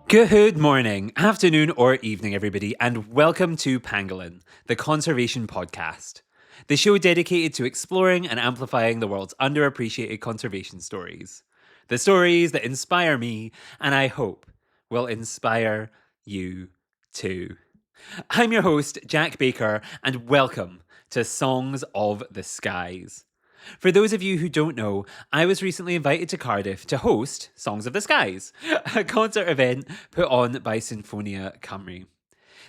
Good morning, afternoon, or evening, everybody, and welcome to Pangolin, the Conservation Podcast, the show dedicated to exploring and amplifying the world's underappreciated conservation stories. The stories that inspire me, and I hope will inspire you too. I'm your host, Jack Baker, and welcome to Songs of the Skies. For those of you who don't know, I was recently invited to Cardiff to host Songs of the Skies, a concert event put on by Sinfonia Cymru.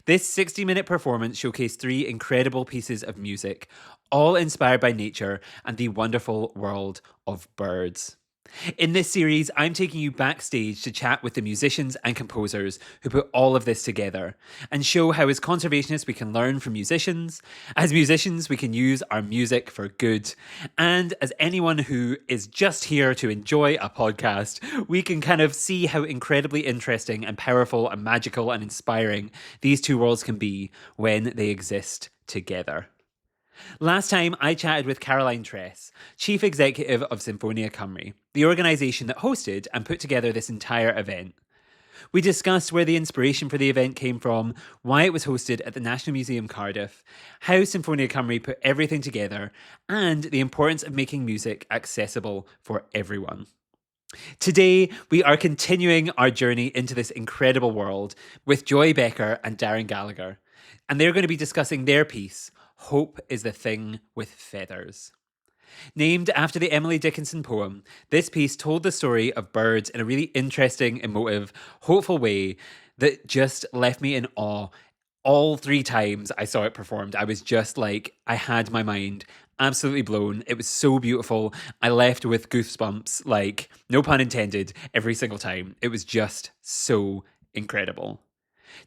This 60-minute performance showcased three incredible pieces of music, all inspired by nature and the wonderful world of birds. In this series, I'm taking you backstage to chat with the musicians and composers who put all of this together and show how, as conservationists, we can learn from musicians, as musicians, we can use our music for good, and as anyone who is just here to enjoy a podcast, we can kind of see how incredibly interesting and powerful and magical and inspiring these two worlds can be when they exist together. Last time, I chatted with Caroline Tress, Chief Executive of Sinfonia Cymru, the organisation that hosted and put together this entire event. We discussed where the inspiration for the event came from, why it was hosted at the National Museum Cardiff, how Sinfonia Cymru put everything together, and the importance of making music accessible for everyone. Today, we are continuing our journey into this incredible world with Joy Becker and Darren Gallacher, and they're going to be discussing their piece, Hope is the Thing with Feathers. Named after the Emily Dickinson poem, this piece told the story of birds in a really interesting, emotive, hopeful way that just left me in awe. All three times I saw it performed, I was just like, I had my mind absolutely blown. It was so beautiful. I left with goosebumps, like, no pun intended, every single time. It was just so incredible.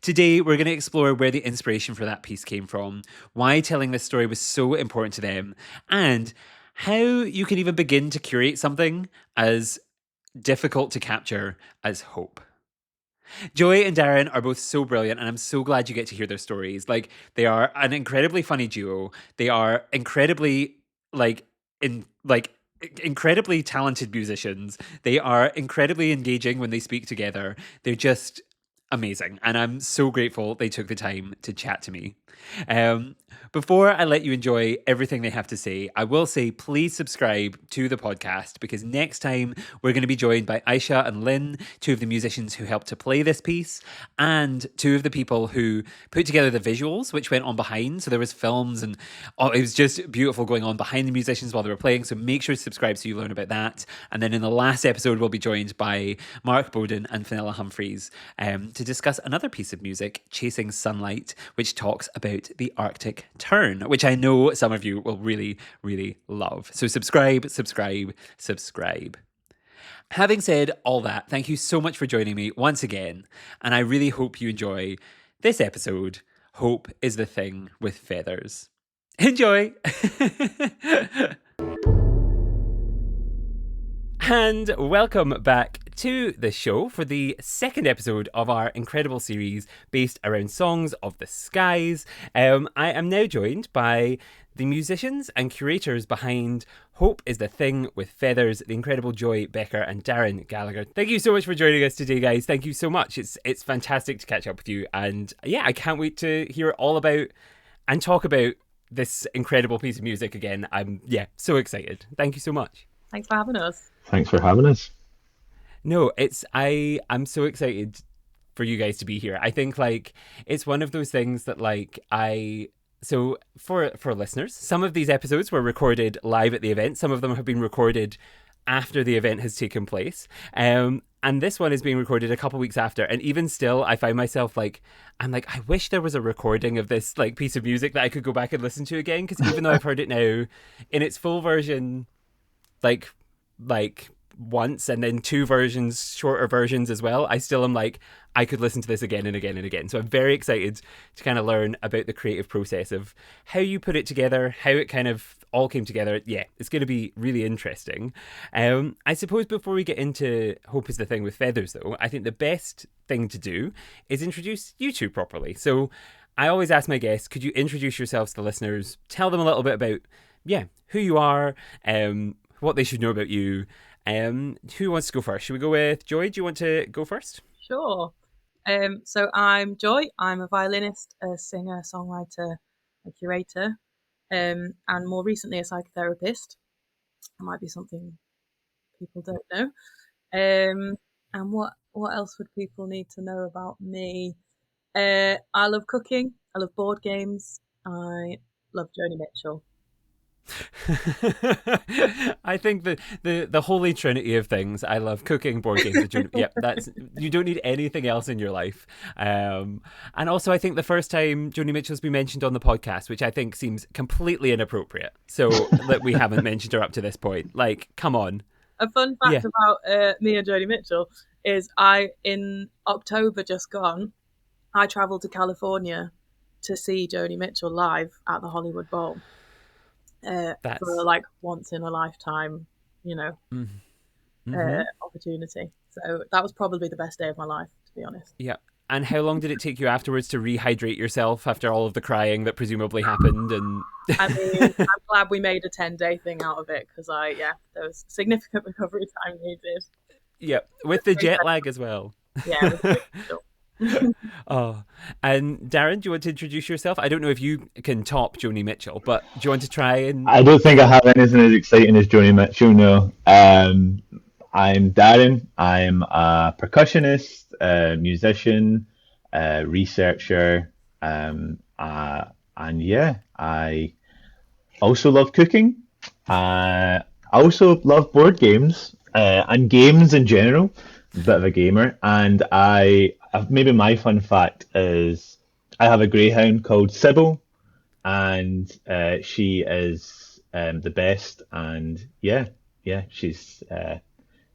Today, we're going to explore where the inspiration for that piece came from, why telling this story was so important to them, and how you can even begin to curate something as difficult to capture as hope. Joy and Darren are both so brilliant, and I'm so glad you get to hear their stories. Like, they are an incredibly funny duo. They are incredibly, incredibly talented musicians. They are incredibly engaging when they speak together. They're just amazing, and I'm so grateful they took the time to chat to me. Before I let you enjoy everything they have to say, I will say please subscribe to the podcast, because next time we're going to be joined by Aisha and Lynn, two of the musicians who helped to play this piece, and two of the people who put together the visuals, which went on behind. So there was films, and it was just beautiful going on behind the musicians while they were playing. So make sure to subscribe so you learn about that. And then in the last episode, we'll be joined by Mark Bowden and Fenella Humphreys to discuss another piece of music, Chasing Sunlight, which talks about the Arctic tern, which I know some of you will really, really love. So subscribe, subscribe, subscribe. Having said all that, thank you so much for joining me once again, and I really hope you enjoy this episode, Hope is the Thing with Feathers. Enjoy! And welcome back to the show for the second episode of our incredible series based around Songs of the Skies. I am now joined by the musicians and curators behind Hope is the Thing with Feathers, the incredible Joy Becker and Darren Gallacher. Thank you so much for joining us today, guys. Thank you so much. It's fantastic to catch up with you. And yeah, I can't wait to hear all about and talk about this incredible piece of music again. I'm so excited. Thank you so much. Thanks for having us. Thanks for having us. No, I'm so excited for you guys to be here. I think it's one of those things that so for listeners, some of these episodes were recorded live at the event. Some of them have been recorded after the event has taken place. And this one is being recorded a couple weeks after. And even still, I find myself I wish there was a recording of this piece of music that I could go back and listen to again. Because even though I've heard it now in its full version, like once, and then two versions, shorter versions as well, I still am I could listen to this again and again and again. So I'm very excited to kind of learn about the creative process of how you put it together, how it kind of all came together. Yeah, it's going to be really interesting. I suppose before we get into Hope is the Thing with Feathers, though, I think the best thing to do is introduce you two properly. So I always ask my guests, could you introduce yourselves to listeners, tell them a little bit about, who you are, what they should know about you. Who wants to go first? Should we go with Joy? Do you want to go first? Sure. So I'm Joy. I'm a violinist, a singer, songwriter, a curator, and more recently a psychotherapist. That might be something people don't know. And what else would people need to know about me? I love cooking. I love board games. I love Joni Mitchell. I think the holy trinity of things. I love cooking, board games, and June. Yep, that's you don't need anything else in your life. And also, I think the first time Joni Mitchell's been mentioned on the podcast, which I think seems completely inappropriate, so that we haven't mentioned her up to this point. Like, come on. A fun Yeah, fact about me and Joni Mitchell is in October just gone, I travelled to California to see Joni Mitchell live at the Hollywood Bowl for that's. like once in a lifetime, you know, Mm-hmm. opportunity. So that was probably the best day of my life, to be honest. Yeah. And how long did it take you afterwards to rehydrate yourself after all of the crying that presumably happened? And I mean, I'm glad we made a 10-day thing out of it because yeah, there was significant recovery time needed. yeah, with the jet lag as well. Yeah, it was pretty special. Oh, and Darren, do you want to introduce yourself? I don't know if you can top Joni Mitchell, but do you want to try and? I don't think I have anything as exciting as Joni Mitchell. No. I'm Darren. I'm a percussionist, a musician, a researcher, and yeah, I also love cooking. I also love board games and games in general. A bit of a gamer, and maybe my fun fact is I have a greyhound called Sybil, and she is the best. And yeah, she's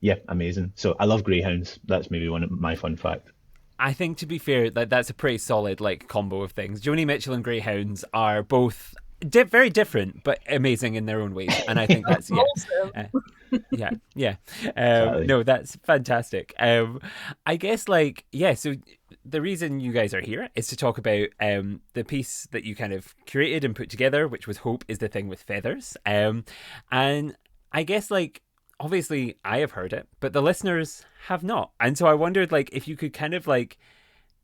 yeah, amazing. So I love greyhounds. That's maybe one of my fun fact. I think to be fair, that's a pretty solid like combo of things. Joni Mitchell and Greyhounds are both very different, but amazing in their own ways, and I think that's yeah. Awesome. Uh, yeah, yeah. Exactly. No, that's fantastic. I guess like yeah. So the reason you guys are here is to talk about the piece that you kind of curated and put together, which was "Hope is the Thing with Feathers." And I guess like obviously I have heard it, but the listeners have not, and so I wondered like if you could kind of like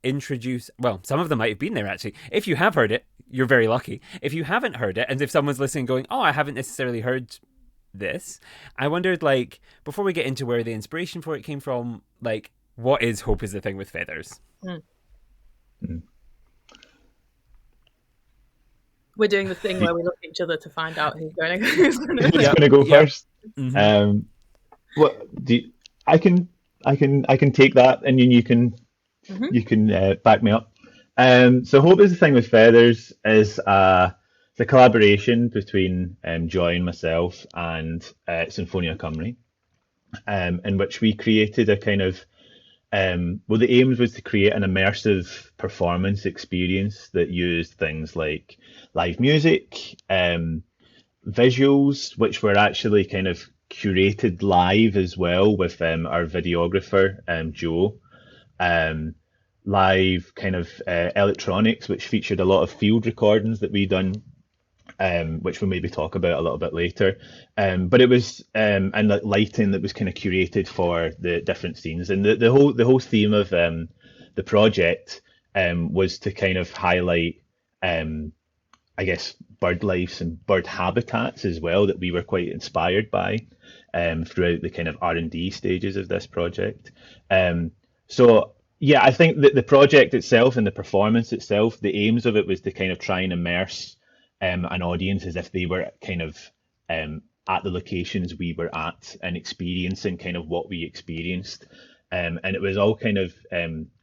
introduce. Well, some of them might have been there actually. If you have heard it, you're very lucky. If you haven't heard it, and if someone's listening, going, "Oh, I haven't necessarily heard this," I wondered, like, before we get into where the inspiration for it came from, like, what is Hope is the Thing with Feathers? Mm. Mm. We're doing the thing Do- where we look at each other to find out who's going Who's to. Yep, going to go yep. first? Mm-hmm. Um, what do you, I can take that, and then Hmm. you can back me up. So Hope is the Thing with Feathers is the collaboration between Joy and myself and Sinfonia Cymru, in which we created a kind of well, the aim was to create an immersive performance experience that used things like live music, visuals, which were actually kind of curated live as well with our videographer, Joe, um, live kind of electronics, which featured a lot of field recordings that we done, which we'll maybe talk about a little bit later. But it was and the lighting that was kind of curated for the different scenes, and the whole theme of the project was to kind of highlight, I guess, bird lives and bird habitats as well that we were quite inspired by throughout the kind of R&D stages of this project. So yeah, I think that the project itself and the performance itself, the aims of it was to kind of try and immerse an audience as if they were kind of at the locations we were at and experiencing kind of what we experienced. And it was all kind of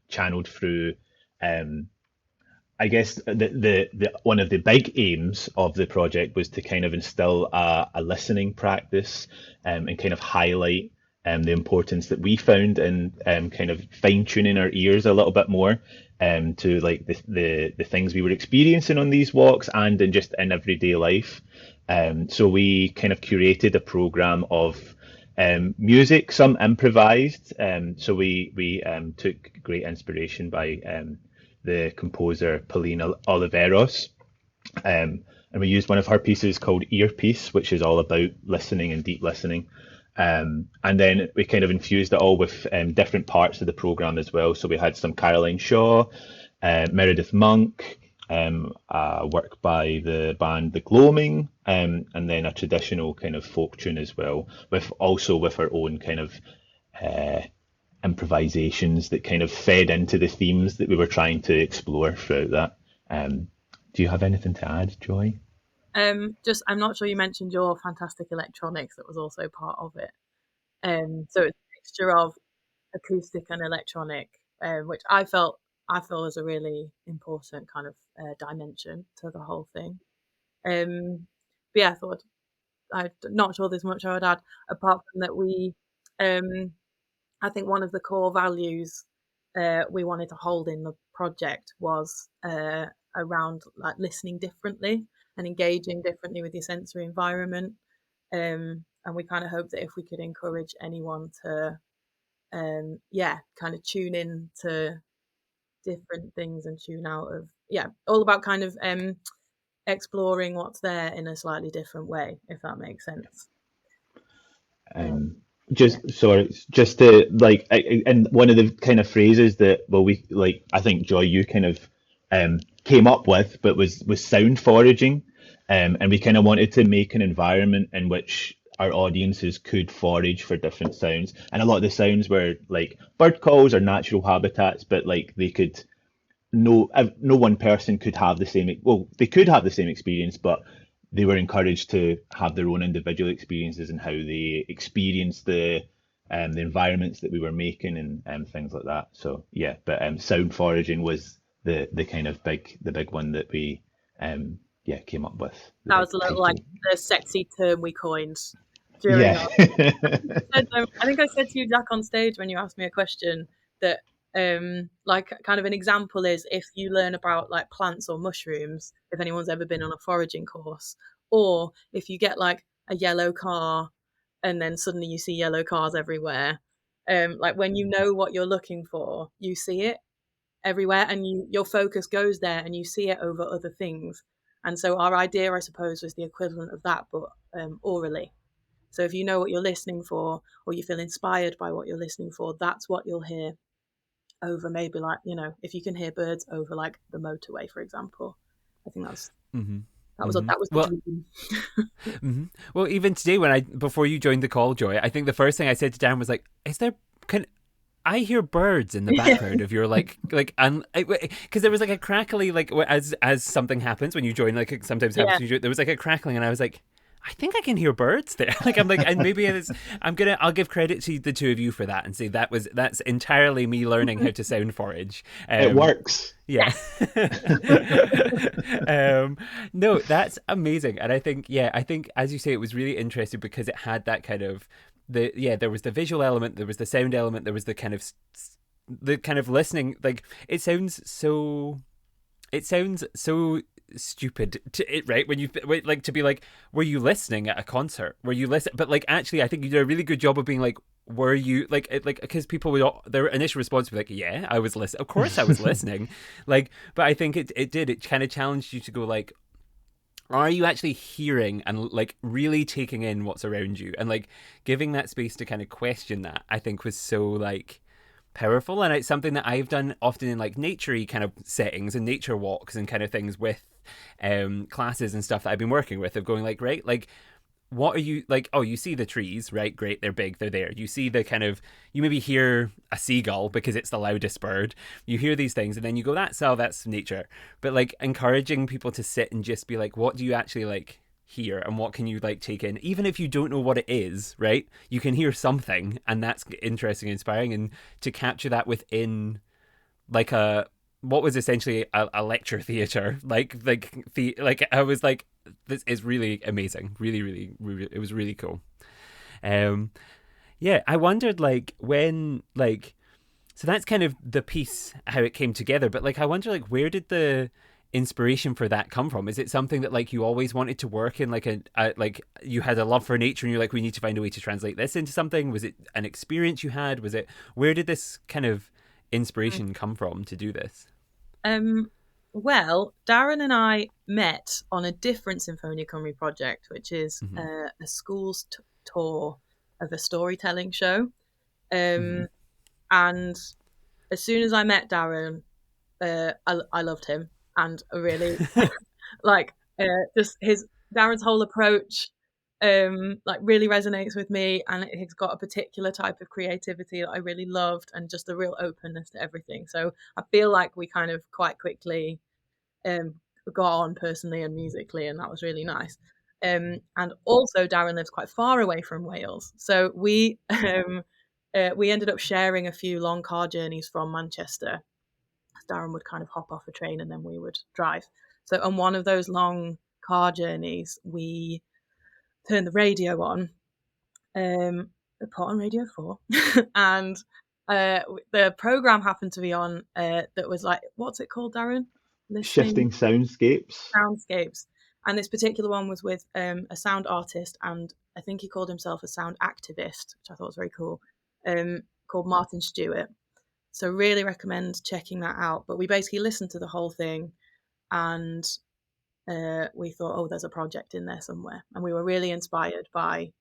channeled through, I guess, the one of the big aims of the project was to kind of instill a listening practice, and kind of highlight the importance that we found in kind of fine tuning our ears a little bit more to like the things we were experiencing on these walks and in just in everyday life. So we kind of curated a program of music, some improvised. So we took great inspiration by the composer Paulina Oliveros, and we used one of her pieces called Earpiece, which is all about listening and deep listening. And then we kind of infused it all with different parts of the program as well. So we had some Caroline Shaw, Meredith Monk, work by the band The Gloaming, and then a traditional kind of folk tune as well, with also with our own kind of uh, improvisations that kind of fed into the themes that we were trying to explore throughout that. Do you have anything to add, Joy? Just I'm not sure you mentioned your fantastic electronics that was also part of it. So it's a mixture of acoustic and electronic, which I feel was a really important kind of dimension to the whole thing. But yeah, I'm not sure there's much I would add apart from that um, I think one of the core values we wanted to hold in the project was around like listening differently and engaging differently with your sensory environment. And we kind of hope that if we could encourage anyone to, yeah, kind of tune in to different things and tune out of, yeah, all about kind of exploring what's there in a slightly different way, if that makes sense. Um, Yeah. just sorry, just to like, and one of the kind of phrases that well, we like, I think Joy, you kind of came up with, but was sound foraging, and we kind of wanted to make an environment in which our audiences could forage for different sounds, and a lot of the sounds were like bird calls or natural habitats, but like they could no one person could have the same well they could have the same experience, but they were encouraged to have their own individual experiences and how they experienced the environments that we were making and things like that. So yeah, but sound foraging was the kind of the big one that we yeah came up with, the That big was a little like title. the sexy term we coined during Yeah. our I think I said to you, Jack, on stage when you asked me a question that, like, kind of an example is if you learn about like plants or mushrooms, if anyone's ever been on a foraging course, or if you get like a yellow car and then suddenly you see yellow cars everywhere, like when you know what you're looking for, you see it everywhere and your focus goes there and you see it over other things. And so our idea, I suppose, was the equivalent of that, but orally. So if you know what you're listening for, or you feel inspired by what you're listening for, that's what you'll hear over maybe like, if you can hear birds over like the motorway, for example. I think Mm-hmm. that was the Well, dream. well, even today when before you joined the call, Joy, I think the first thing I said to Dan was like, "Is there can I hear birds in the Yeah. background of your and because there was like a crackly as something happens when you join like it sometimes happens Yeah. when you join, there was like a crackling and I was like I think I can hear birds there like I'm like and maybe it's I'll give credit to the two of you for that and say that's entirely me learning how to sound forage. It works. Yeah. Yes. No, that's amazing. And I think as you say, it was really interesting because it had that kind of there was the visual element, there was the sound element, there was the kind of listening. Like it sounds so stupid to it, right? When like to be like, were you listening at a concert? Were you listen? But like, actually, I think you did a really good job of being like, were you like because people would their initial response would be like, yeah, I was listening. Of course, I was listening. Like, but I think it kind of challenged you to go like, are you actually hearing and like really taking in what's around you and like giving that space to kind of question that? I think was so like powerful, and it's something that I've done often in like naturey kind of settings and nature walks and kind of things with classes and stuff that I've been working with of going like, right, like what are you like, oh, you see the trees, right, great, they're big, they're there, you see the kind of, you maybe hear a seagull because it's the loudest bird, you hear these things and then you go, that's nature. But like encouraging people to sit and just be like, what do you actually like hear and what can you like take in, even if you don't know what it is, right, you can hear something and that's interesting and inspiring, and to capture that within like a what was essentially a lecture theater like I was like, this is really amazing, really, it was really cool. um yeah, I wondered like when like, so that's kind of the piece how it came together, but like I wonder like where did the inspiration for that come from? Is it something that like you always wanted to work in like a like you had a love for nature and you're like, we need to find a way to translate this into something? Was it an experience you had? Was it, where did this kind of inspiration come from to do this? Um, well, Darren and I met on a different Sinfonia Cymru project, which is Mm-hmm. a schools tour of a storytelling show. And as soon as I met Darren, I loved him, and I really like just his Darren's whole approach like really resonates with me, and he's got a particular type of creativity that I really loved, and just a real openness to everything. So I feel like we kind of quite quickly got on personally and musically, and that was really nice. And also Darren lives quite far away from Wales, so we ended up sharing a few long car journeys from Manchester. Darren would kind of hop off a train and then we would drive. So on one of those long car journeys, we turned the radio on, put on Radio 4, and the program happened to be on that was like, what's it called, Darren? Shifting Soundscapes. Soundscapes. And this particular one was with a sound artist, and I think he called himself a sound activist, which I thought was very cool, called Martin Stewart. So really recommend checking that out. But we basically listened to the whole thing, and we thought, oh, there's a project in there somewhere. And we were really inspired by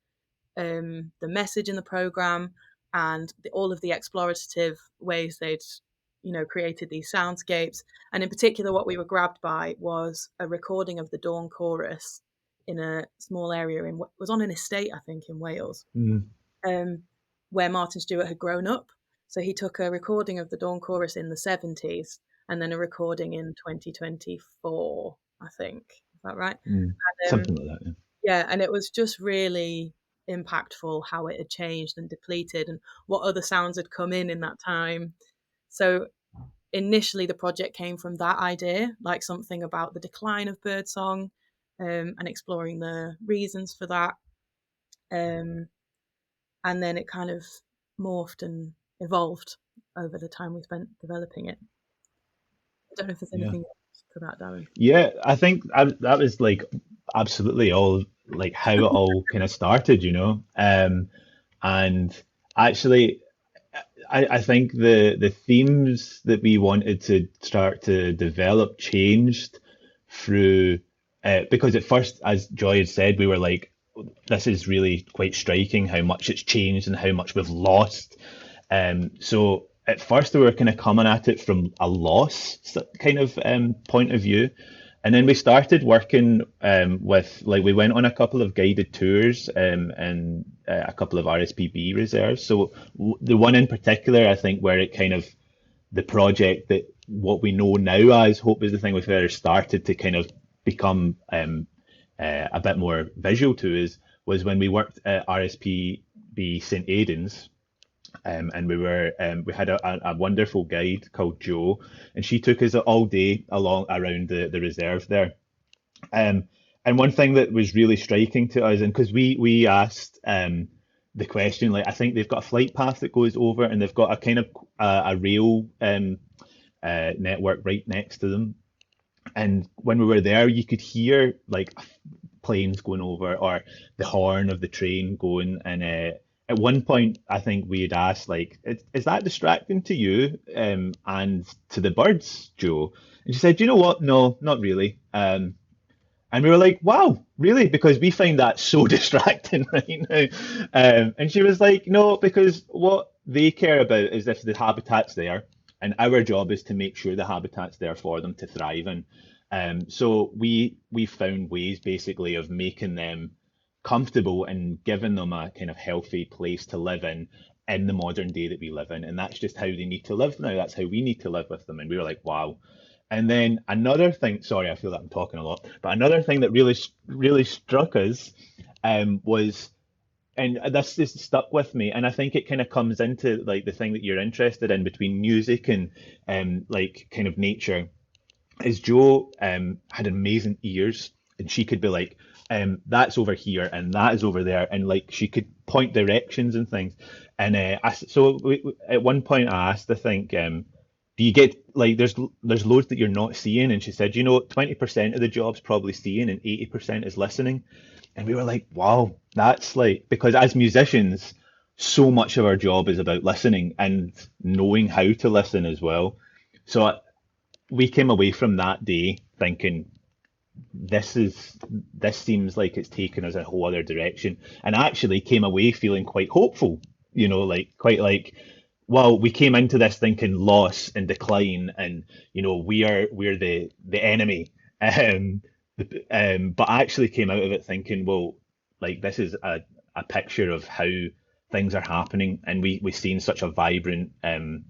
the message in the program and all of the explorative ways they'd, created these soundscapes. And in particular, what we were grabbed by was a recording of the Dawn Chorus in a small area was on an estate, I think, in Wales, where Martin Stewart had grown up. So he took a recording of the Dawn Chorus in the 70s and then a recording in 2024, I think. Is that right? Something like that, yeah. And it was just really impactful how it had changed and depleted and what other sounds had come in that time. So initially the project came from that idea, like something about the decline of birdsong, and exploring the reasons for that. And then it kind of morphed and evolved over the time we spent developing it. I don't know if there's anything else to that, Darren. Yeah, I think that was like absolutely all like how it all kind of started, and actually I think the themes that we wanted to start to develop changed through because at first, as Joy had said, we were like, this is really quite striking how much it's changed and how much we've lost. So at first we were kind of coming at it from a loss kind of point of view. And then we started working with, like, we went on a couple of guided tours and a couple of RSPB reserves. So the one in particular, I think, where it kind of, the project that what we know now as Hope is the Thing with Feathers started to kind of become a bit more visual to us was when we worked at RSPB St Aidan's. And we had a wonderful guide called Jo, and she took us all day along around the reserve there. And one thing that was really striking to us, and because we asked the question, like, I think they've got a flight path that goes over, and they've got a kind of a rail network right next to them. And when we were there, you could hear like planes going over or the horn of the train going, and at one point, I think we had asked, like, is that distracting to you and to the birds, Jo? And she said, you know what? No, not really. And we were like, wow, really? Because we find that so distracting right now. And she was like, no, because what they care about is if the habitat's there, and our job is to make sure the habitat's there for them to thrive in. So we found ways basically of making them comfortable and giving them a kind of healthy place to live in the modern day that we live in. And that's just how they need to live now. That's how we need to live with them. And we were like, wow. And then another thing, sorry, I feel that I'm talking a lot, but another thing that really struck us was, and this is stuck with me, and I think it kind of comes into like the thing that you're interested in between music and like kind of nature, is Jo had amazing ears, and she could be like, that's over here and that is over there, and like she could point directions and things. And at one point I asked, I think, do you get like there's loads that you're not seeing? And she said, 20% of the job's probably seeing and 80% is listening. And we were like, wow, that's like, because as musicians, so much of our job is about listening and knowing how to listen as well. So we came away from that day thinking, this seems like it's taken us a whole other direction, and actually came away feeling quite hopeful, like quite like, well, we came into this thinking loss and decline, and we're the enemy, but actually came out of it thinking, well, like this is a picture of how things are happening, and we've seen such a vibrant kind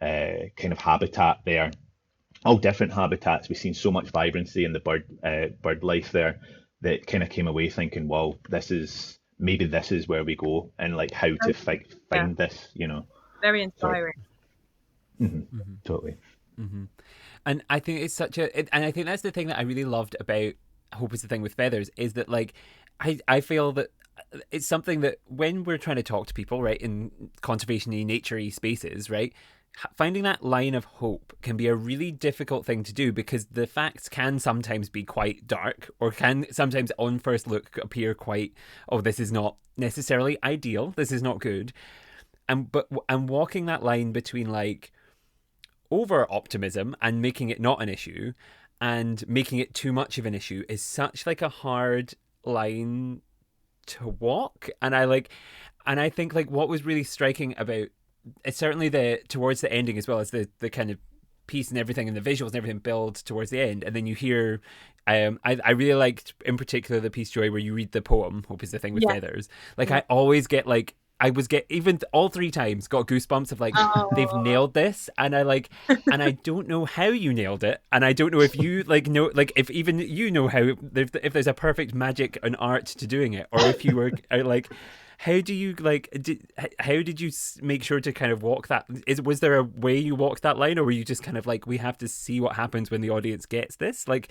of habitat there, all different habitats. We've seen so much vibrancy in the bird life there, that kind of came away thinking, well, this is where we go, and like how to Yeah, find this, very sort of. inspiring. Totally. And I think it's and I think that's the thing that I really loved about Hope is the Thing with Feathers, is that like I feel that it's something that when we're trying to talk to people, right, in conservation-y, nature-y spaces, right, finding that line of hope can be a really difficult thing to do, because the facts can sometimes be quite dark, or can sometimes on first look appear quite, oh, this is not necessarily ideal, this is not good. And walking that line between like over optimism and making it not an issue and making it too much of an issue is such like a hard line to walk. And I think like what was really striking about it's certainly the towards the ending, as well as the kind of piece and everything, and the visuals and everything build towards the end, and then you hear I really liked in particular the piece, Joy, where you read the poem Hope is the Thing with Yeah. Feathers. Like I always get like I was get even all three times got goosebumps of like they've Oh, nailed this, and I don't know how you nailed it, and I don't know if you like know like if even you know how if there's a perfect magic and art to doing it, or if you were like how do you like how did you make sure to kind of walk that, was there a way you walked that line, or were you just kind of like, we have to see what happens when the audience gets this, like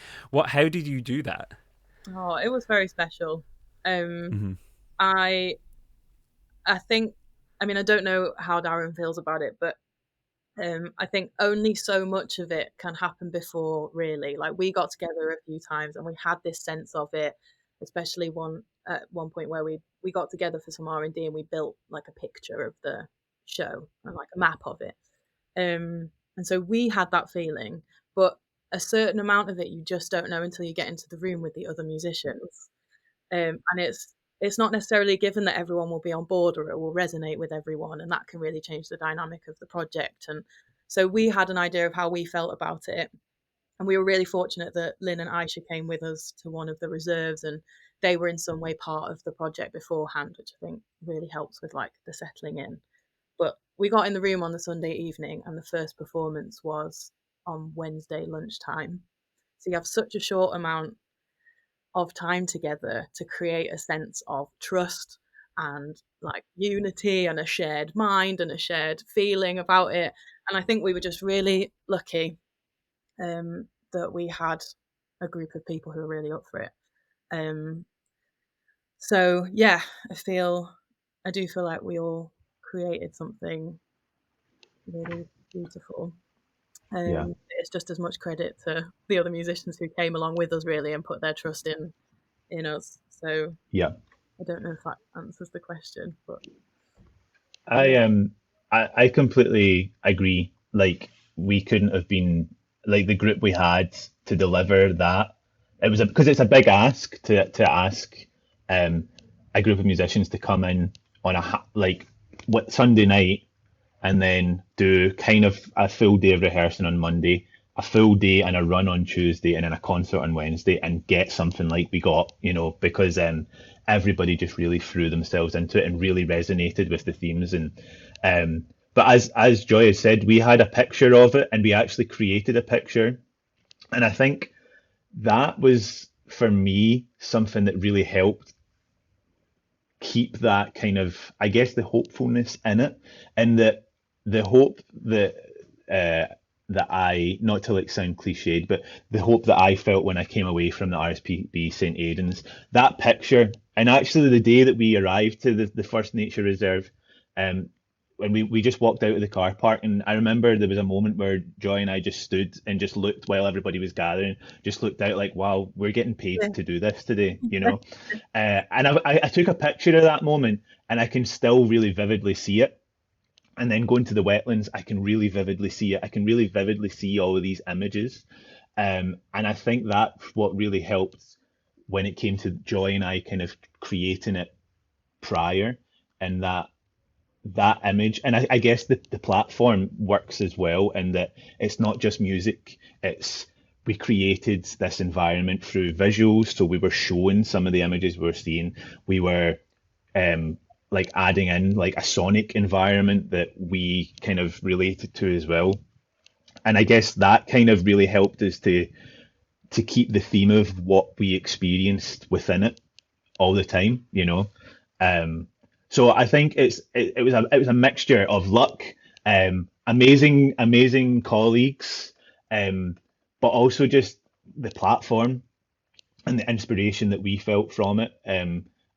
how did you do that? oh, it was very special. Mm-hmm. I I think, I mean, I don't know how Darren feels about it, but I think only so much of it can happen before, really. Like we got together a few times and we had this sense of it, especially at one point where we got together for some R&D and we built like a picture of the show and like a map of it. And so we had that feeling, but a certain amount of it you just don't know until you get into the room with the other musicians. And it's not necessarily given that everyone will be on board or it will resonate with everyone, and that can really change the dynamic of the project. And so we had an idea of how we felt about it, and we were really fortunate that Lynn and Aisha came with us to one of the reserves, and they were in some way part of the project beforehand, which I think really helps with like the settling in. But we got in the room on the Sunday evening, and the first performance was on Wednesday lunchtime. So you have such a short amount of time together to create a sense of trust and like unity and a shared mind and a shared feeling about it. And I think we were just really lucky that we had a group of people who were really up for it. Um, so yeah, I do feel like we all created something really beautiful. Yeah. It's just as much credit to the other musicians who came along with us really and put their trust in us. So Yeah. I don't know if that answers the question, but I I completely agree. Like we couldn't have been like the group we had to deliver that. It was because it's a big ask to ask um a group of musicians to come in on like what Sunday night, and then do kind of a full day of rehearsing on Monday, a full day and a run on Tuesday, and then a concert on Wednesday, and get something like we got, because everybody just really threw themselves into it and really resonated with the themes. And but as Joy has said, we had a picture of it, and we actually created a picture, and I think that was for me something that really helped keep that kind of, I guess, the hopefulness in it, and that the hope that I, not to like sound cliched, but the hope that I felt when I came away from the RSPB St Aidan's, that picture, and actually the day that we arrived to the first nature reserve, um, when we just walked out of the car park, and I remember there was a moment where Joy and I just stood and just looked while everybody was gathering, just looked out like, wow, we're getting paid to do this today. And I took a picture of that moment, and I can still really vividly see it. And then going to the wetlands, I can really vividly see it. I can really vividly see all of these images. And I think that's what really helped when it came to Joy and I kind of creating it prior, and that image. And I guess the platform works as well in that it's not just music, it's we created this environment through visuals. So we were showing some of the images we were seeing. We were like adding in like a sonic environment that we kind of related to as well. And I guess that kind of really helped us to keep the theme of what we experienced within it all the time, you know. So I think it was a mixture of luck, amazing colleagues, but also just the platform and the inspiration that we felt from it.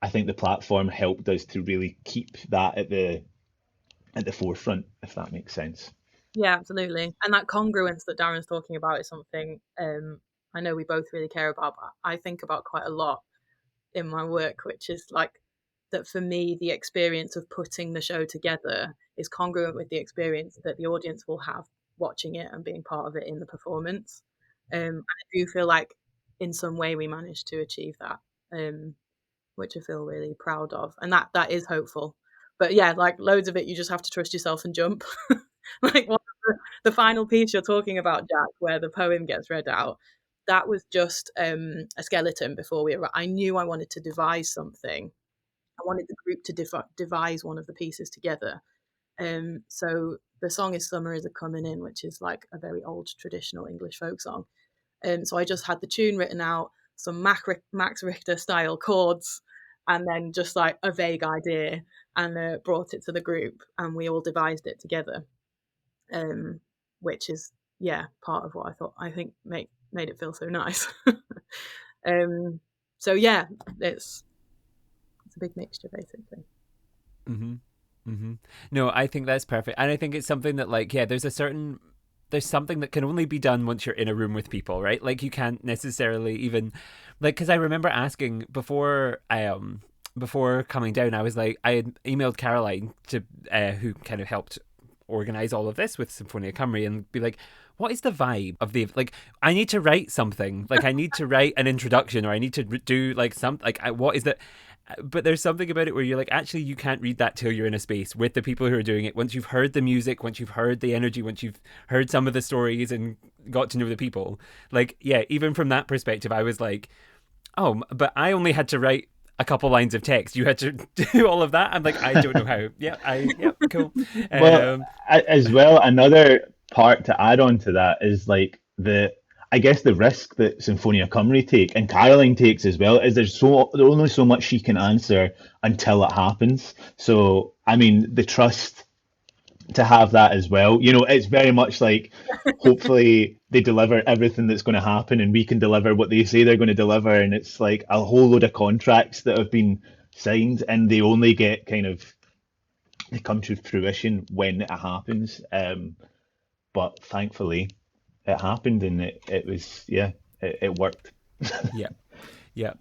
I think the platform helped us to really keep that at the forefront, if that makes sense. Yeah, absolutely. And that congruence that Darren's talking about is something I know we both really care about, but I think about quite a lot in my work, which is like that for me, the experience of putting the show together is congruent with the experience that the audience will have watching it and being part of it in the performance. And I do feel like in some way we managed to achieve that, which I feel really proud of. And that is hopeful. But yeah, like loads of it, you just have to trust yourself and jump. Like one of the final piece you're talking about, Jack, where the poem gets read out, that was just a skeleton before we arrived. I knew I wanted to devise something. I wanted the group to devise one of the pieces together. So the song is Summer is a Coming In, which is like a very old traditional English folk song. So I just had the tune written out, some Max Richter style chords, and then just like a vague idea, and brought it to the group, and we all devised it together. Which is part of what I think made it feel so nice. So yeah, it's a big mixture basically. No, I think that's perfect, and I think it's something that like there's something that can only be done once you're in a room with people, right? Like you can't necessarily even like, because I remember asking before coming down, I was like, I had emailed Caroline to who kind of helped organize all of this with Sinfonia Cymru, and be like, what is the vibe of the, like, I need to write something, like I need to write an introduction, or I need to do like something, like what is that? But there's something about it where you're like, actually you can't read that till you're in a space with the people who are doing it. Once you've heard the music, once you've heard the energy, once you've heard some of the stories and got to know the people, like, yeah, even from that perspective, I was like, oh, but I only had to write a couple lines of text. You had to do all of that. I'm like, I don't know how. Cool. Well, as well, another part to add on to that is like I guess the risk that Symphonia Cymru take and Caroline takes as well is there's only so much she can answer until it happens. So I mean, the trust to have that as well. You know, it's very much like hopefully they deliver everything that's going to happen and we can deliver what they say they're going to deliver. And it's like a whole load of contracts that have been signed and they only get kind of, they come to fruition when it happens. But thankfully it happened and it was, it worked. Yeah.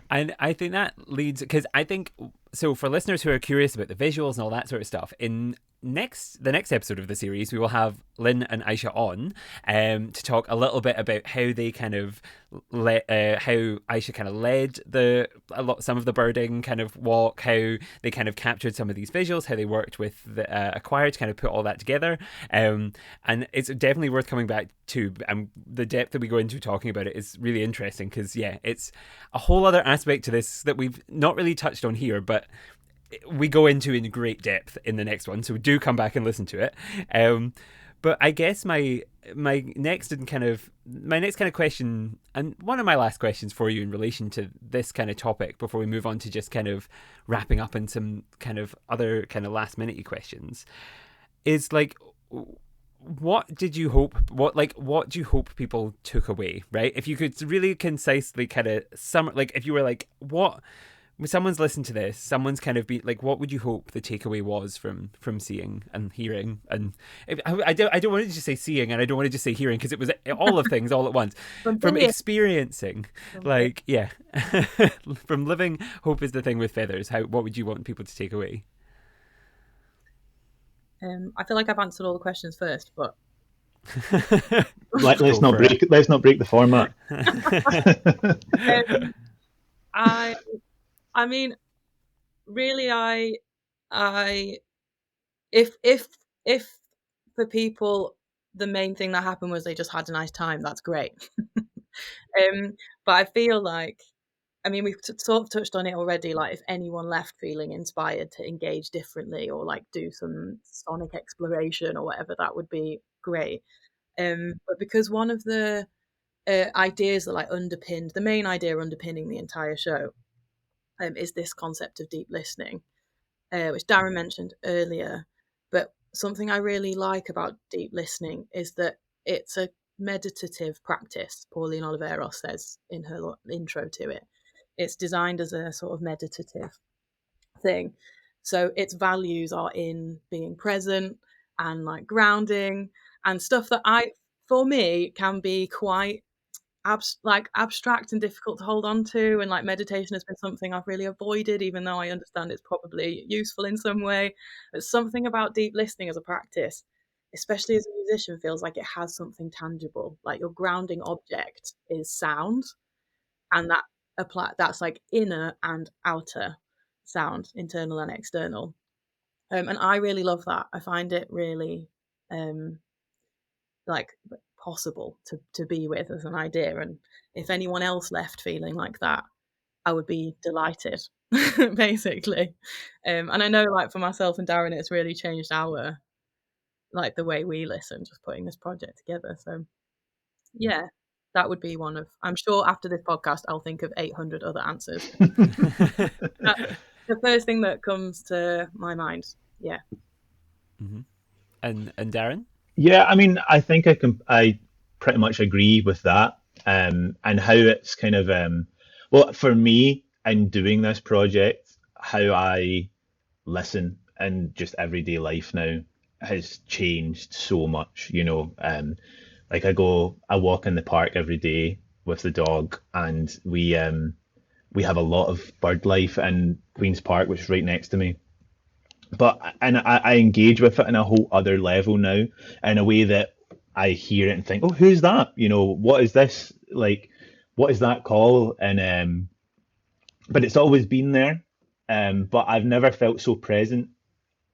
And I think that leads, because I think, so for listeners who are curious about the visuals and all that sort of stuff, in the next episode of the series, we will have Lynn and Aisha on to talk a little bit about how they kind of how Aisha kind of led some of the birding kind of walk, how they kind of captured some of these visuals, how they worked with a choir to kind of put all that together, and it's definitely worth coming back to. The depth that we go into talking about it is really interesting, because it's a whole other aspect to this that we've not really touched on here, but we go into in great depth in the next one, so do come back and listen to it. But I guess my next kind of question, and one of my last questions for you in relation to this kind of topic before we move on to just kind of wrapping up and some kind of other kind of last minute questions, is like, what do you hope people took away, right? If you could really concisely kind of like, if you were like, what, when someone's listened to this, someone's kind of been like, what would you hope the takeaway was from seeing and hearing? And I don't want to just say seeing, and I don't want to just say hearing, because it was all of things all at once. From experiencing, like, yeah, from living, hope is the thing with feathers. What would you want people to take away? I feel like I've answered all the questions first, but Let's Go not for it. break. Let's not break the format. I mean, really, I, if for people the main thing that happened was they just had a nice time, that's great. But I feel like, I mean, we've sort of touched on it already. Like, if anyone left feeling inspired to engage differently or like do some sonic exploration or whatever, that would be great. But because one of the ideas that like underpinned the main idea underpinning the entire show is this concept of deep listening, which Darren mentioned earlier. But something I really like about deep listening is that it's a meditative practice. Pauline Oliveros says in her intro to it, it's designed as a sort of meditative thing. So its values are in being present and like grounding and stuff that for me, can be quite abstract and difficult to hold on to, and like meditation has been something I've really avoided, even though I understand it's probably useful in some way. But something about deep listening as a practice, especially as a musician, feels like it has something tangible. Like your grounding object is sound, and that's like inner and outer sound, internal and external. And I really love that. I find it really like possible to be with as an idea, and if anyone else left feeling like that, I would be delighted. Basically. And I know, like, for myself and Darren, it's really changed our, like, the way we listen, just putting this project together. So yeah, that would be one of, I'm sure after this podcast I'll think of 800 other answers. That's the first thing that comes to my mind. Yeah. Mm-hmm. And Darren? Yeah, I mean, I think I pretty much agree with that. And how it's kind of well, for me in doing this project, how I listen in just everyday life now has changed so much. Like I walk in the park every day with the dog, and we have a lot of bird life in Queen's Park, which is right next to me. I engage with it in a whole other level now, in a way that I hear it and think, oh, who's that? What is this? Like, what is that call? And but it's always been there. But I've never felt so present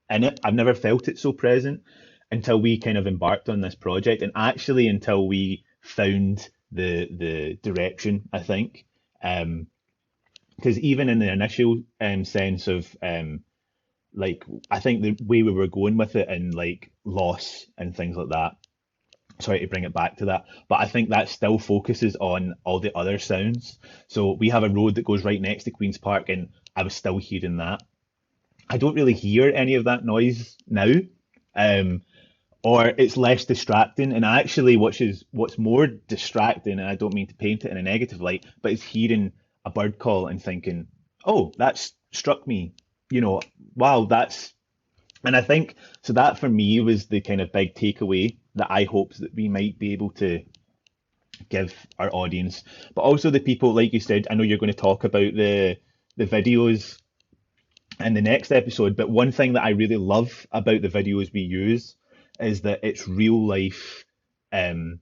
in it. I've never felt it so present until we kind of embarked on this project, and actually until we found the direction, I think. Because even in the initial sense of like, I think the way we were going with it and like loss and things like that. Sorry to bring it back to that, but I think that still focuses on all the other sounds. So we have a road that goes right next to Queen's Park, and I was still hearing that. I don't really hear any of that noise now, um, or it's less distracting. And actually, what's more distracting, and I don't mean to paint it in a negative light, but it's hearing a bird call and thinking, "Oh, that's struck me." Wow, that's. And I think so. That for me was the kind of big takeaway that I hoped that we might be able to give our audience, but also the people, like you said. I know you're going to talk about the videos in the next episode, but one thing that I really love about the videos we use is that it's real life. Um,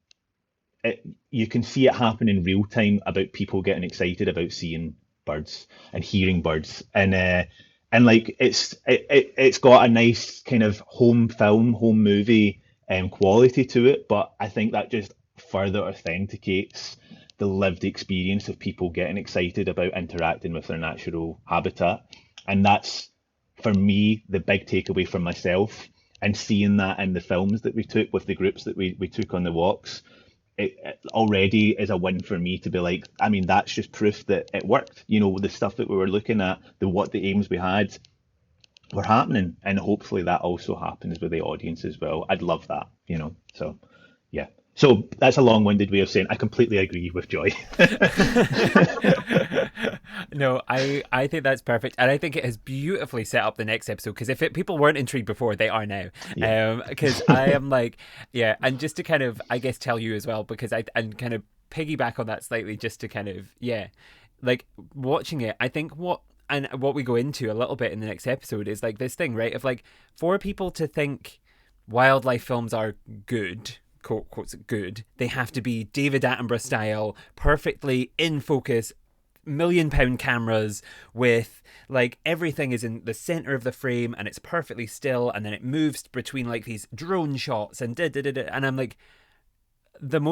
you can see it happen in real time about people getting excited about seeing birds and hearing birds, and like it's got a nice kind of home film, home movie quality to it, but I think that just further authenticates the lived experience of people getting excited about interacting with their natural habitat. And that's, for me, the big takeaway from myself, and seeing that in the films that we took with the groups that we took on the walks. It already is a win for me to be like, I mean, that's just proof that it worked. The stuff that we were looking at, the aims we had were happening, and hopefully that also happens with the audience as well. I'd love that. So yeah. So that's a long-winded way of saying I completely agree with Joy. No, I think that's perfect, and I think it has beautifully set up the next episode, because if people weren't intrigued before, they are now. Yeah. Because I am like, yeah, and just to kind of, I guess, tell you as well, because and kind of piggyback on that slightly, just to kind of, yeah, like watching it, I think what we go into a little bit in the next episode is like this thing, right, of like, for people to think wildlife films are good quotes good. They have to be David Attenborough style, perfectly in focus, £1,000,000 cameras with like everything is in the center of the frame and it's perfectly still, and then it moves between like these drone shots and and I'm like, some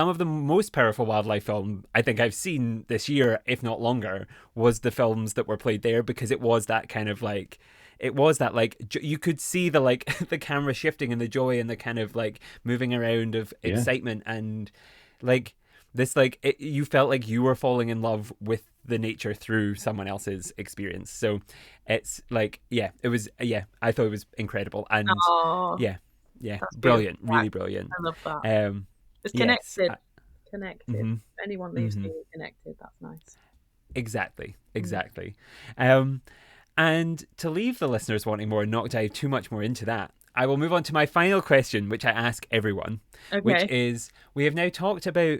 of the most powerful wildlife film I think I've seen this year, if not longer, was the films that were played there, because it was that kind of like, it was that like you could see the like the camera shifting and the joy and the kind of like moving around of Yeah. excitement, and like this like you felt like you were falling in love with the nature through someone else's experience. So it's like, yeah, it was, yeah, I thought it was incredible, and Oh, yeah, that's brilliant, beautiful. really brilliant. I love that. It's Yes, connected. Connected. mhm, If anyone leaves mhm. feeling connected, that's nice. Exactly. Um, and to leave the listeners wanting more and not dive too much more into that, I will move on to my final question, which I ask everyone, which Okay. is, we have now talked about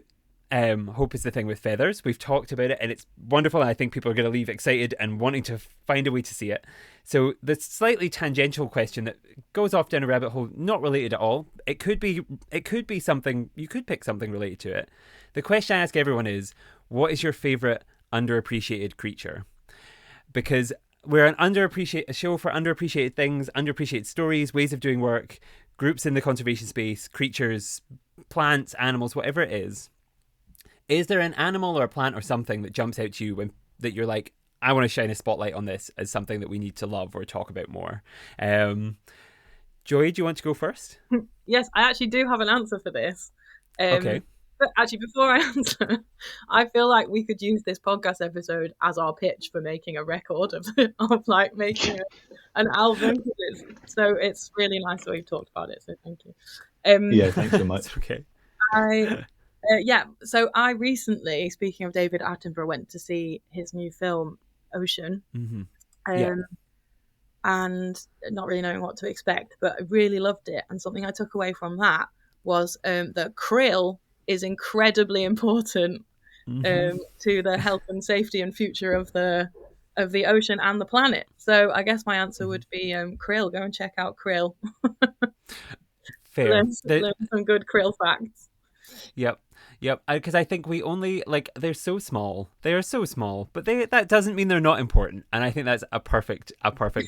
hope is the thing with feathers. We've talked about it and it's wonderful. And I think people are going to leave excited and wanting to find a way to see it. So the slightly tangential question that goes off down a rabbit hole, not related at all. It could be something, you could pick something related to it. The question I ask everyone is, what is your favorite underappreciated creature? Because we're a show for underappreciated things, underappreciated stories, ways of doing work, groups in the conservation space, creatures, plants, animals, whatever it is. Is there an animal or a plant or something that jumps out to you that you're like, I want to shine a spotlight on this as something that we need to love or talk about more? Joy, do you want to go first? Yes, I actually do have an answer for this. Okay. But actually, before I answer, I feel like we could use this podcast episode as our pitch for making a record of like making an album. It's really nice that we've talked about it. So thank you. Yeah, thanks so much. It's okay. So I recently, speaking of David Attenborough, went to see his new film Ocean, and not really knowing what to expect, but I really loved it. And something I took away from that was that krill is incredibly important to the health and safety and future of the ocean and the planet. So I guess my answer would be krill. Go and check out krill. Fair. Learn some good krill facts. Yep. Because I think we only like, they're so small. They are so small, but that doesn't mean they're not important. And I think that's a perfect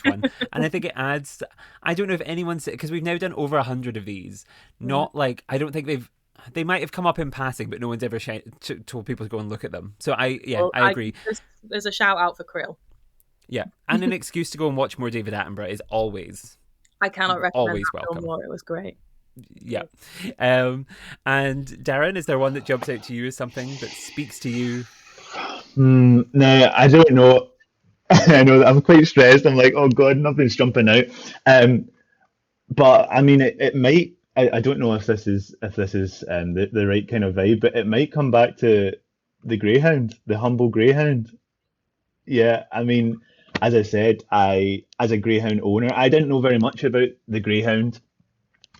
one. And I think it adds. I don't know if anyone's, because we've now done over 100 of these. Not like, I don't think they might have come up in passing, but no one's ever told people to go and look at them. So I agree. There's a shout out for krill. Yeah, and an excuse to go and watch more David Attenborough is always. I cannot recommend always that welcome. film more. It was great. Yeah. And Darren, is there one that jumps out to you as something that speaks to you? No, I don't know. I know that I'm quite stressed. I'm like, oh God, nothing's jumping out. But I mean, it might. I don't know if this is the right kind of vibe, but it might come back to the greyhound, the humble greyhound. Yeah, I mean, as I said, as a greyhound owner, I didn't know very much about the greyhound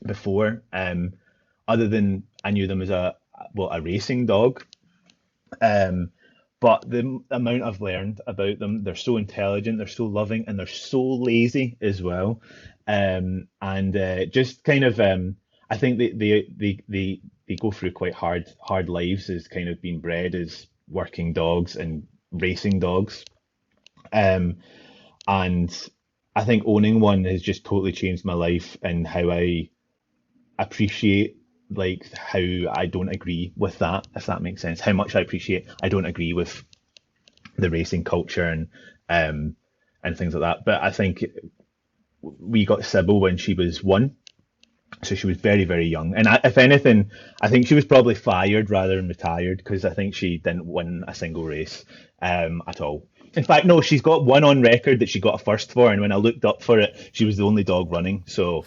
before, other than I knew them as a racing dog. But the amount I've learned about them, they're so intelligent, they're so loving, and they're so lazy as well. And just kind of, I think they go through quite hard lives as kind of being bred as working dogs and racing dogs. And I think owning one has just totally changed my life and how I appreciate, like, how I don't agree with that, if that makes sense. How much I don't agree with the racing culture and things like that. But I think we got Sybil when she was 1, so she was very, very young. And if anything, I think she was probably fired rather than retired, because I think she didn't win a single race at all. In fact, no, she's got one on record that she got a first for, and when I looked up for it, she was the only dog running. So,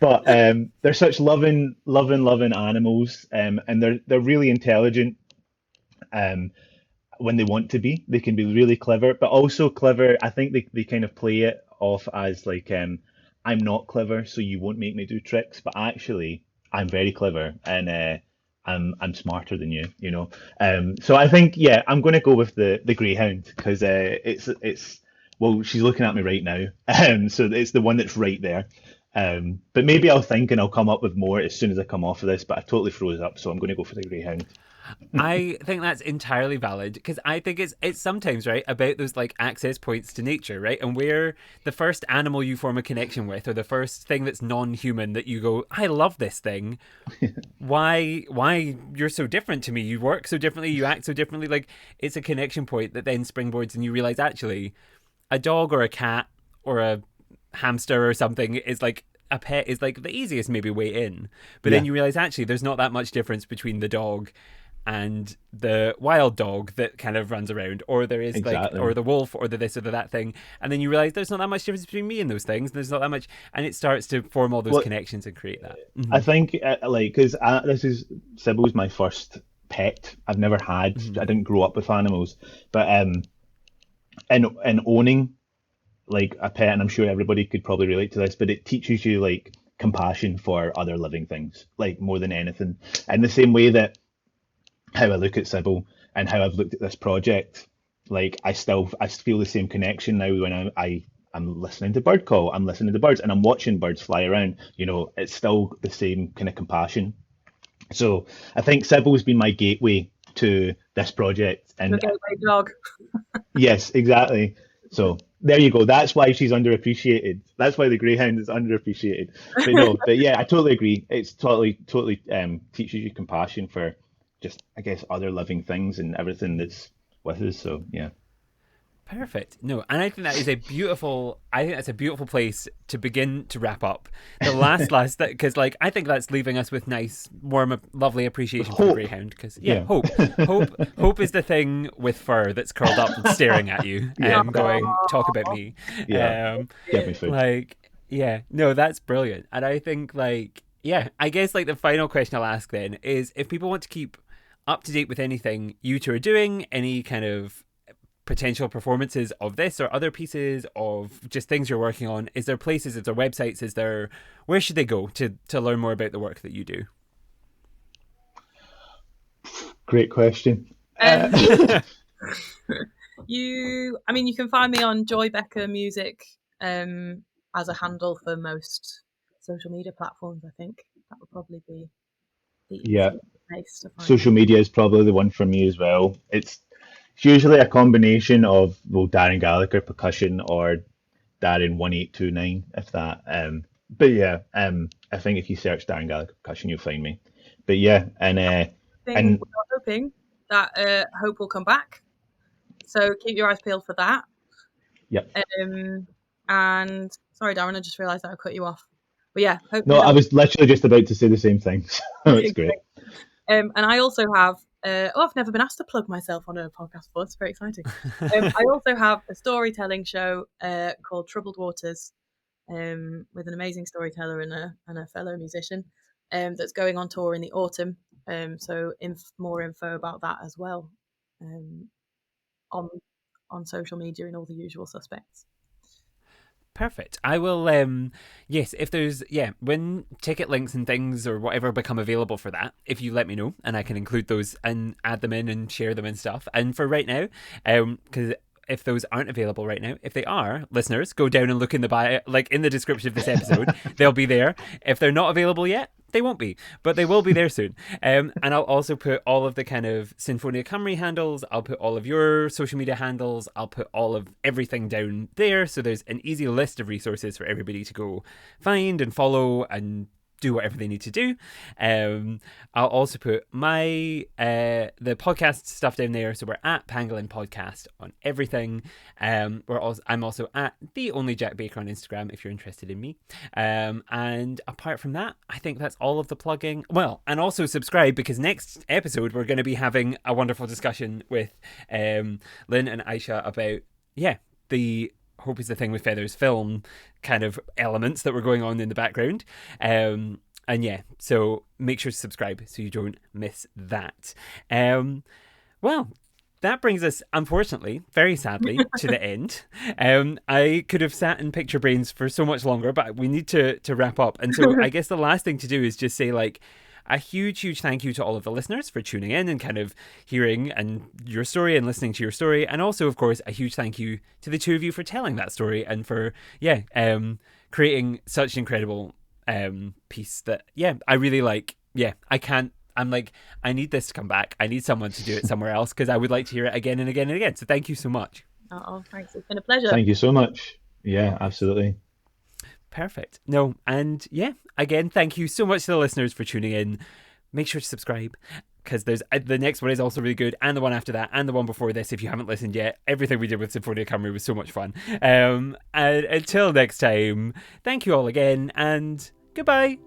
but they're such loving animals, and they're really intelligent. When they want to be, they can be really clever, but also clever. I think they kind of play it off as like, I'm not clever, so you won't make me do tricks, but actually, I'm very clever, and I'm smarter than you, you know. So I think, yeah, I'm going to go with the greyhound, because it's well, she's looking at me right now, so it's the one that's right there. But maybe I'll think and I'll come up with more as soon as I come off of this. But I totally froze up, so I'm going to go for the greyhound. I think that's entirely valid because I think it's sometimes right about those like access points to nature, right? And where the first animal you form a connection with, or the first thing that's non-human that you go, I love this thing. Why you're so different to me? You work so differently, you act so differently. Like it's a connection point that then springboards, and you realize actually, a dog or a cat or a hamster or something is like a pet is like the easiest maybe way in, but then Yeah, you realize actually there's not that much difference between the dog and the wild dog that kind of runs around, or there is like, or exactly. the wolf, or the this or the that thing, and then you realize there's not that much difference between me and those things. There's not that much, and it starts to form all those Well, connections and create that. I think like because this is Sybil's my first pet. I've never had. I didn't grow up with animals, but in owning like a pet, and I'm sure everybody could probably relate to this, but it teaches you like compassion for other living things, like more than anything. In the same way that how I look at Sybil and how I've looked at this project, like I feel the same connection now when I'm listening to bird call, I'm listening to birds, and I'm watching birds fly around. It's still the same kind of compassion. So I think Sybil's been my gateway to this project, Your and gateway dog. yes, exactly. So there you go. That's why she's underappreciated. That's why the greyhound is underappreciated. But no, but yeah, I totally agree. It's totally teaches you compassion for just, I guess, other living things and everything that's with us. So yeah. Perfect. No, and I think that is a beautiful. I think that's a beautiful place to begin to wrap up. The last that because like I think that's leaving us with nice, warm, lovely appreciation for the Hope. greyhound. Because yeah, Yeah. hope is the thing with fur that's curled up and staring at you, Yeah. going, talk about me. Yeah. Um, Give me food. like yeah, no, that's brilliant, and I think like yeah, I guess like the final question I'll ask then is if people want to keep up to date with anything you two are doing, any kind of potential performances of this or other pieces of just things you're working on, is there places, is there websites, is there, where should they go to learn more about the work that you do? Great question. Um, you can find me on Joy Becker Music as a handle for most social media platforms. I think that would probably be the Yeah. easiest place to find Social me. media is probably the one for me as well. It's usually a combination of Darren Gallacher percussion or Darren 1829, if that. But yeah, I think if you search Darren Gallagher percussion, you'll find me. But yeah, We and are hoping that Hope will come back, so keep your eyes peeled for that. yeah, And sorry, Darren, I just realised that I cut you off. But yeah, no, hopefully I that. was literally just about to say the same thing. So it's great. And I also have. I've never been asked to plug myself on a podcast before. It's very exciting. I also have a storytelling show called Troubled Waters, with an amazing storyteller and a fellow musician, that's going on tour in the autumn. So more info about that as well, um, on social media and all the usual suspects. Perfect. I will yes, if there's when ticket links and things or whatever become available for that, if you let me know and I can include those and add them in and share them and stuff. And for right now, because if those aren't available right now, if they are, listeners, go down and look in the bio, like in the description of this episode, they'll be there. If they're not available yet, they won't be, but they will be there soon. And I'll also put all of the kind of Sinfonia Cymru handles. I'll put all of your social media handles. I'll put all of everything down there. So there's an easy list of resources for everybody to go find and follow and do whatever they need to do. I'll also put my the podcast stuff down there. So we're at Pangolin Podcast on everything. I'm also at the only Jack Baker on Instagram if you're interested in me. And apart from that, I think that's all of the plugging. Well, and also subscribe because next episode we're going to be having a wonderful discussion with Lynn and Aisha about the Hope is the Thing with Feathers film kind of elements that were going on in the background. And yeah, so make sure to subscribe so you don't miss that. Well, that brings us, unfortunately, very sadly, to the end. I could have sat in picture brains for so much longer, but we need to wrap up. And so I guess the last thing to do is just say, like, a huge, huge thank you to all of the listeners for tuning in and kind of hearing and your story and listening to your story. And also, of course, a huge thank you to the two of you for telling that story and for, creating such an incredible piece that, I really like. Yeah, I'm like, I need this to come back. I need someone to do it somewhere else because I would like to hear it again and again and again. So thank you so much. Oh, thanks. It's been a pleasure. Thank you so much. Yeah, absolutely. Perfect. No, and again, thank you so much to the listeners for tuning in. Make sure to subscribe because there's the next one is also really good, and the one after that, and the one before this. If you haven't listened yet, everything we did with Sinfonia Cymru was so much fun. And until next time, thank you all again, and goodbye.